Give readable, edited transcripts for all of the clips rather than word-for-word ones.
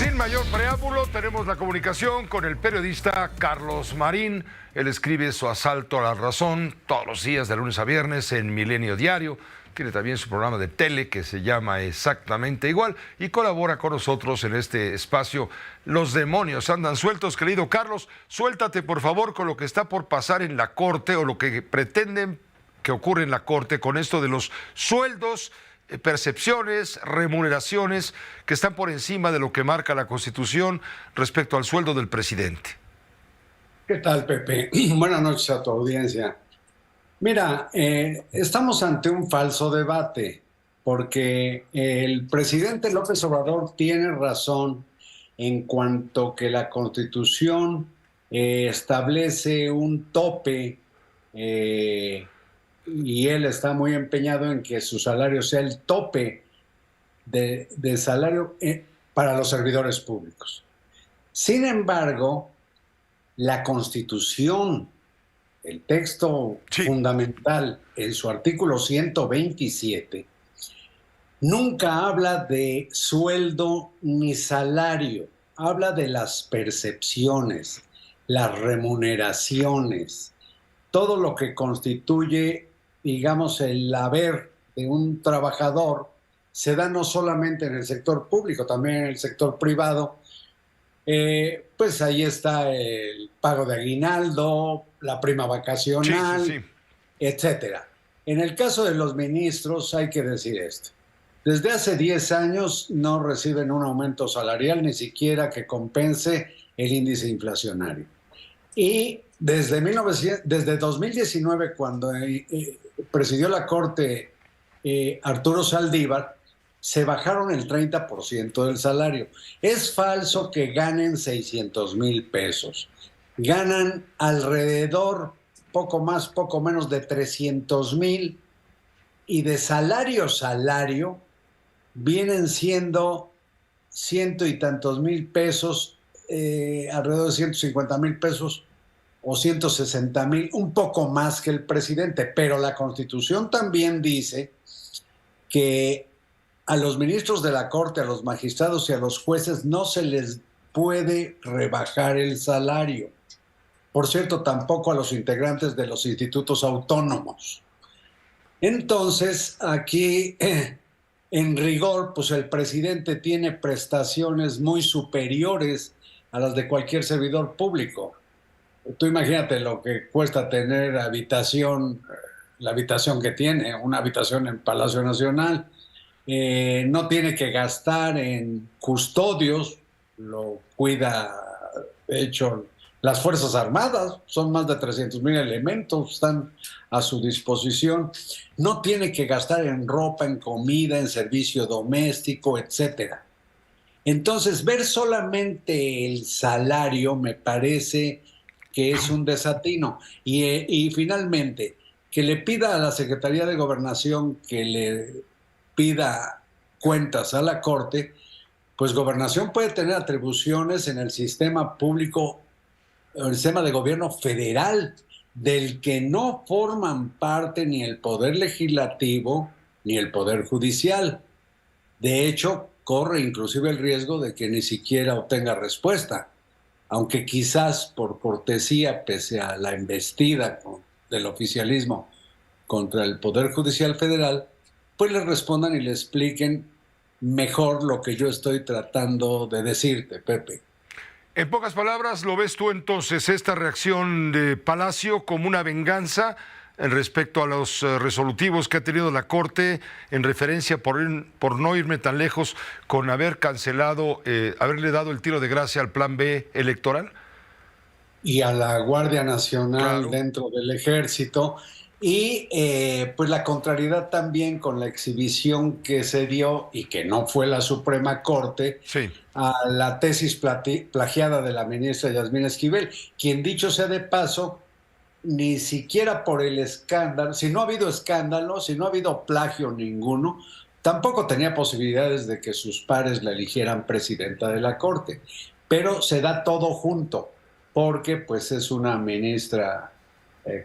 Sin mayor preámbulo, tenemos la comunicación con el periodista Carlos Marín. Él escribe su Asalto a la Razón todos los días de lunes a viernes en Milenio Diario. Tiene también su programa de tele que se llama exactamente igual y colabora con nosotros en este espacio. Los demonios andan sueltos, querido Carlos. Suéltate, por favor, con lo que está por pasar en la Corte o lo que pretenden que ocurre en la Corte con esto de los sueldos, percepciones, remuneraciones que están por encima de lo que marca la Constitución respecto al sueldo del presidente. ¿Qué tal, Pepe? Buenas noches a tu audiencia. Mira, estamos ante un falso debate porque el presidente López Obrador tiene razón en cuanto que la Constitución establece un tope y él está muy empeñado en que su salario sea el tope de salario para los servidores públicos. Sin embargo, la Constitución, el texto fundamental, en su artículo 127, nunca habla de sueldo ni salario, habla de las percepciones, las remuneraciones, todo lo que constituye, digamos, el haber de un trabajador se da no solamente en el sector público, también en el sector privado. Pues ahí está el pago de aguinaldo, la prima vacacional, etcétera. En el caso de los ministros hay que decir esto. Desde hace 10 años no reciben un aumento salarial ni siquiera que compense el índice inflacionario. Y desde 2019, cuando presidió la Corte Arturo Saldívar, se bajaron el 30% del salario. Es falso que ganen 600,000 pesos. Ganan alrededor, poco más, poco menos de 300,000, y de salario vienen siendo ciento y tantos mil pesos, alrededor de 150,000 pesos o 160,000, un poco más que el presidente. Pero la Constitución también dice que a los ministros de la Corte, a los magistrados y a los jueces no se les puede rebajar el salario. Por cierto, tampoco a los integrantes de los institutos autónomos. Entonces, aquí, en rigor, pues el presidente tiene prestaciones muy superiores a las de cualquier servidor público. Tú imagínate lo que cuesta tener habitación, la habitación que tiene, una habitación en Palacio Nacional. No tiene que gastar en custodios, lo cuida, de hecho, las Fuerzas Armadas, son más de 300,000 elementos, están a su disposición. No tiene que gastar en ropa, en comida, en servicio doméstico, etcétera. Entonces, ver solamente el salario me parece que es un desatino. Y finalmente, que le pida a la Secretaría de Gobernación que le pida cuentas a la Corte, pues Gobernación puede tener atribuciones en el sistema público, en el sistema de gobierno federal, del que no forman parte ni el Poder Legislativo ni el Poder Judicial. De hecho, corre inclusive el riesgo de que ni siquiera obtenga respuesta, aunque quizás por cortesía, pese a la embestida del oficialismo contra el Poder Judicial Federal, pues le respondan y le expliquen mejor lo que yo estoy tratando de decirte, Pepe. En pocas palabras, ¿lo ves tú entonces esta reacción de Palacio como una venganza respecto a los resolutivos que ha tenido la Corte en referencia, por no irme tan lejos, con haber cancelado, haberle dado el tiro de gracia al Plan B electoral? Y a la Guardia Nacional, claro, dentro del Ejército. Y pues la contrariedad también con la exhibición que se dio, y que no fue la Suprema Corte, a la tesis plagiada de la ministra Yasmín Esquivel, quien, dicho sea de paso, ni siquiera por el escándalo, si no ha habido escándalo, si no ha habido plagio ninguno, tampoco tenía posibilidades de que sus pares la eligieran presidenta de la Corte. Pero se da todo junto, porque pues es una ministra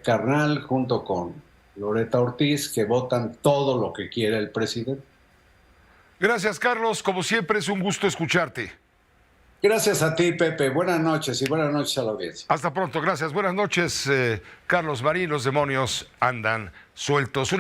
carnal junto con Loretta Ortiz, que votan todo lo que quiera el presidente. Gracias, Carlos. Como siempre, es un gusto escucharte. Gracias a ti, Pepe. Buenas noches y buenas noches a la audiencia. Hasta pronto, gracias. Buenas noches, Carlos Marín. Los demonios andan sueltos.